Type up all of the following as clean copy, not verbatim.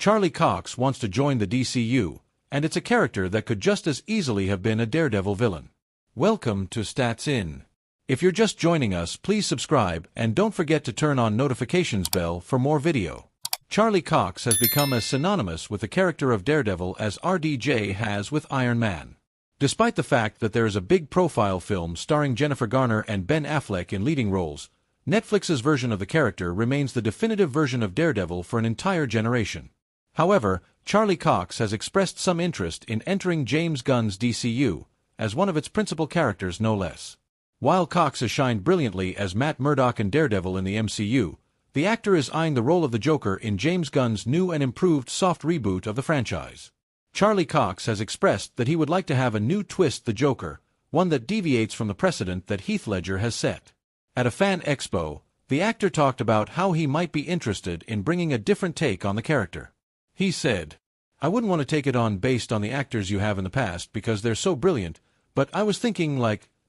Charlie Cox wants to join the DCU, and it's a character that could just as easily have been a Daredevil villain. Welcome to Stats In. If you're just joining us, please subscribe and don't forget to turn on notifications bell for more video. Charlie Cox has become as synonymous with the character of Daredevil as RDJ has with Iron Man. Despite the fact that there is a big profile film starring Jennifer Garner and Ben Affleck in leading roles, Netflix's version of the character remains the definitive version of Daredevil for an entire generation. However, Charlie Cox has expressed some interest in entering James Gunn's DCU, as one of its principal characters no less. While Cox has shined brilliantly as Matt Murdock in Daredevil in the MCU, the actor is eyeing the role of the Joker in James Gunn's new and improved soft reboot of the franchise. Charlie Cox has expressed that he would like to have a new twist the Joker, one that deviates from the precedent that Heath Ledger has set. At a fan expo, the actor talked about how he might be interested in bringing a different take on the character. He said, "I wouldn't want to take it on based on the actors you have in the past because they're so brilliant, but I was thinking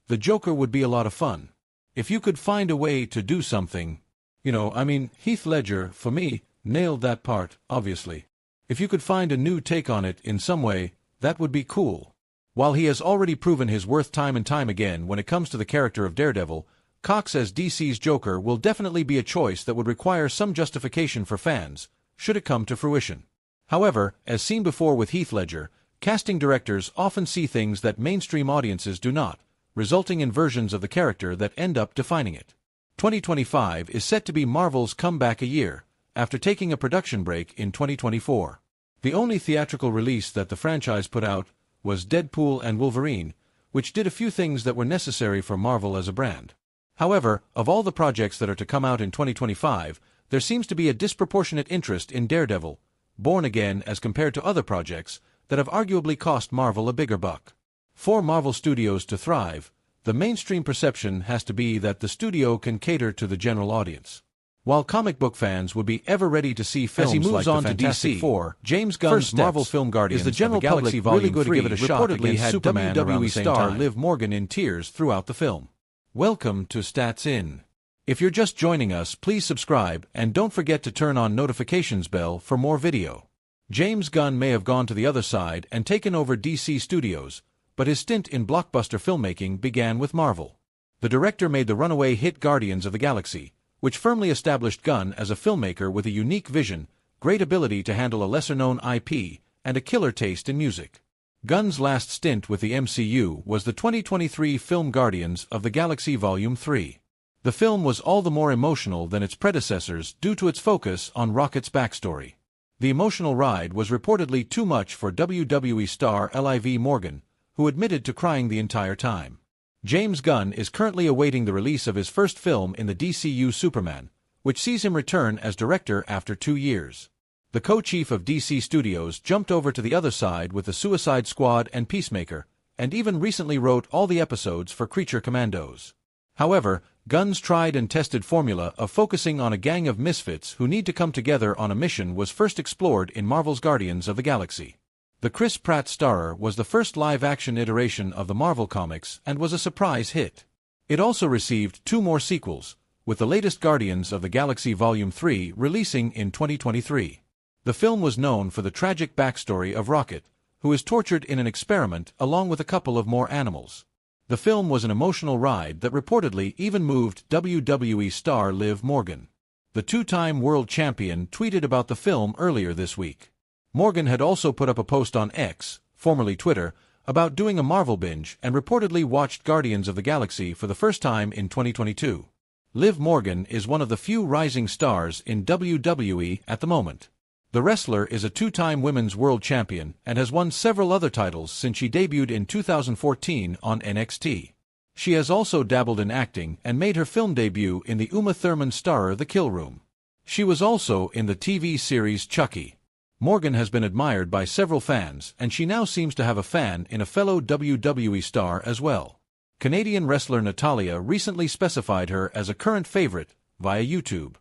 the Joker would be a lot of fun. If you could find a way to do something, Heath Ledger, for me, nailed that part, obviously. If you could find a new take on it in some way, that would be cool." While he has already proven his worth time and time again when it comes to the character of Daredevil, Cox as DC's Joker will definitely be a choice that would require some justification for fans, should it come to fruition. However, as seen before with Heath Ledger, casting directors often see things that mainstream audiences do not, resulting in versions of the character that end up defining it. 2025 is set to be Marvel's comeback a year, after taking a production break in 2024. The only theatrical release that the franchise put out was Deadpool and Wolverine, which did a few things that were necessary for Marvel as a brand. However, of all the projects that are to come out in 2025, there seems to be a disproportionate interest in Daredevil, Born Again as compared to other projects that have arguably cost Marvel a bigger buck. For Marvel Studios to thrive, the mainstream perception has to be that the studio can cater to the general audience. While comic book fans would be ever ready to see films as he moves like on the to Fantastic DC, Four, James Gunn's Marvel film Guardians is the general of the Galaxy public really Volume good to give it a 3 shot reportedly against had Superman around WWE the same star time. Liv Morgan in tears throughout the film. Welcome to Stats In. If you're just joining us, please subscribe and don't forget to turn on notifications bell for more video. James Gunn may have gone to the other side and taken over DC Studios, but his stint in blockbuster filmmaking began with Marvel. The director made the runaway hit Guardians of the Galaxy, which firmly established Gunn as a filmmaker with a unique vision, great ability to handle a lesser-known IP, and a killer taste in music. Gunn's last stint with the MCU was the 2023 film Guardians of the Galaxy Volume 3. The film was all the more emotional than its predecessors due to its focus on Rocket's backstory. The emotional ride was reportedly too much for WWE star Liv Morgan, who admitted to crying the entire time. James Gunn is currently awaiting the release of his first film in the DCU Superman, which sees him return as director after 2 years. The co-chief of DC Studios jumped over to the other side with the Suicide Squad and Peacemaker, and even recently wrote all the episodes for Creature Commandos. However, Gunn's tried and tested formula of focusing on a gang of misfits who need to come together on a mission was first explored in Marvel's Guardians of the Galaxy. The Chris Pratt starer was the first live-action iteration of the Marvel Comics and was a surprise hit. It also received 2 more sequels, with the latest Guardians of the Galaxy Volume 3 releasing in 2023. The film was known for the tragic backstory of Rocket, who is tortured in an experiment along with a couple of more animals. The film was an emotional ride that reportedly even moved WWE star Liv Morgan. The 2-time world champion tweeted about the film earlier this week. Morgan had also put up a post on X, formerly Twitter, about doing a Marvel binge and reportedly watched Guardians of the Galaxy for the first time in 2022. Liv Morgan is one of the few rising stars in WWE at the moment. The wrestler is a 2-time women's world champion and has won several other titles since she debuted in 2014 on NXT. She has also dabbled in acting and made her film debut in the Uma Thurman starer The Kill Room. She was also in the TV series Chucky. Morgan has been admired by several fans, and she now seems to have a fan in a fellow WWE star as well. Canadian wrestler Natalya recently specified her as a current favorite via YouTube.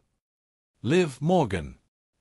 Liv Morgan.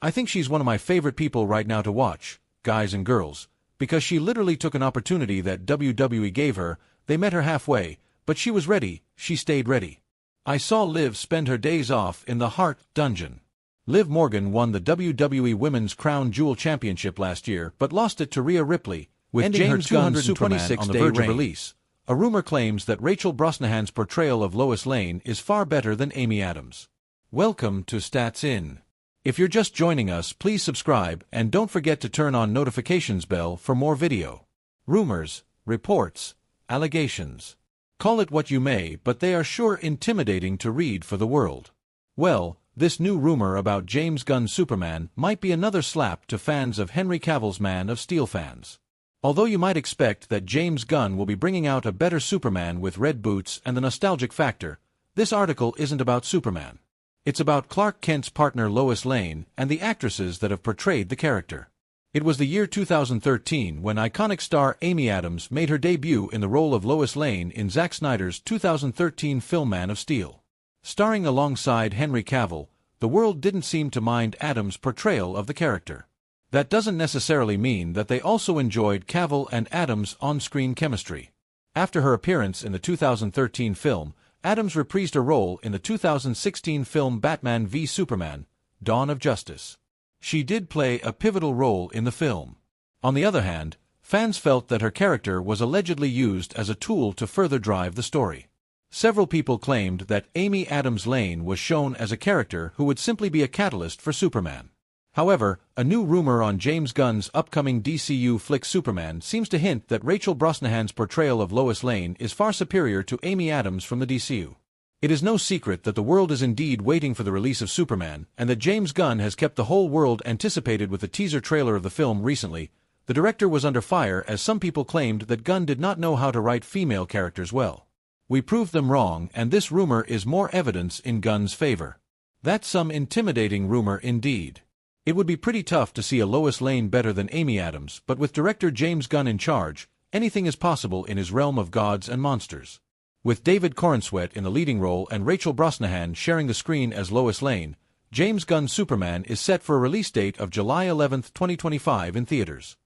I think she's one of my favorite people right now to watch, guys and girls, because she literally took an opportunity that WWE gave her. They met her halfway, but she was ready, she stayed ready. I saw Liv spend her days off in the Heart Dungeon. Liv Morgan won the WWE Women's Crown Jewel Championship last year but lost it to Rhea Ripley, with ending James her Gunn's Superman 226-day on the verge of reign. release. A rumor claims that Rachel Brosnahan's portrayal of Lois Lane is far better than Amy Adams. Welcome to Stats In. If you're just joining us, please subscribe and don't forget to turn on notifications bell for more video. Rumors, reports, allegations. Call it what you may, but they are sure intimidating to read for the world. Well, this new rumor about James Gunn's Superman might be another slap to fans of Henry Cavill's Man of Steel fans. Although you might expect that James Gunn will be bringing out a better Superman with red boots and the nostalgic factor, this article isn't about Superman. It's about Clark Kent's partner Lois Lane and the actresses that have portrayed the character. It was the year 2013 when iconic star Amy Adams made her debut in the role of Lois Lane in Zack Snyder's 2013 film Man of Steel. Starring alongside Henry Cavill, the world didn't seem to mind Adams' portrayal of the character. That doesn't necessarily mean that they also enjoyed Cavill and Adams' on-screen chemistry. After her appearance in the 2013 film, Adams reprised her role in the 2016 film Batman v Superman: Dawn of Justice. She did play a pivotal role in the film. On the other hand, fans felt that her character was allegedly used as a tool to further drive the story. Several people claimed that Amy Adams Lane was shown as a character who would simply be a catalyst for Superman. However, a new rumor on James Gunn's upcoming DCEU flick Superman seems to hint that Rachel Brosnahan's portrayal of Lois Lane is far superior to Amy Adams from the DCU. It is no secret that the world is indeed waiting for the release of Superman, and that James Gunn has kept the whole world anticipated with the teaser trailer of the film recently. The director was under fire as some people claimed that Gunn did not know how to write female characters well. We proved them wrong, and this rumor is more evidence in Gunn's favor. That's some intimidating rumor indeed. It would be pretty tough to see a Lois Lane better than Amy Adams, but with director James Gunn in charge, anything is possible in his realm of gods and monsters. With David Corenswet in the leading role and Rachel Brosnahan sharing the screen as Lois Lane, James Gunn's Superman is set for a release date of July 11, 2025 in theaters.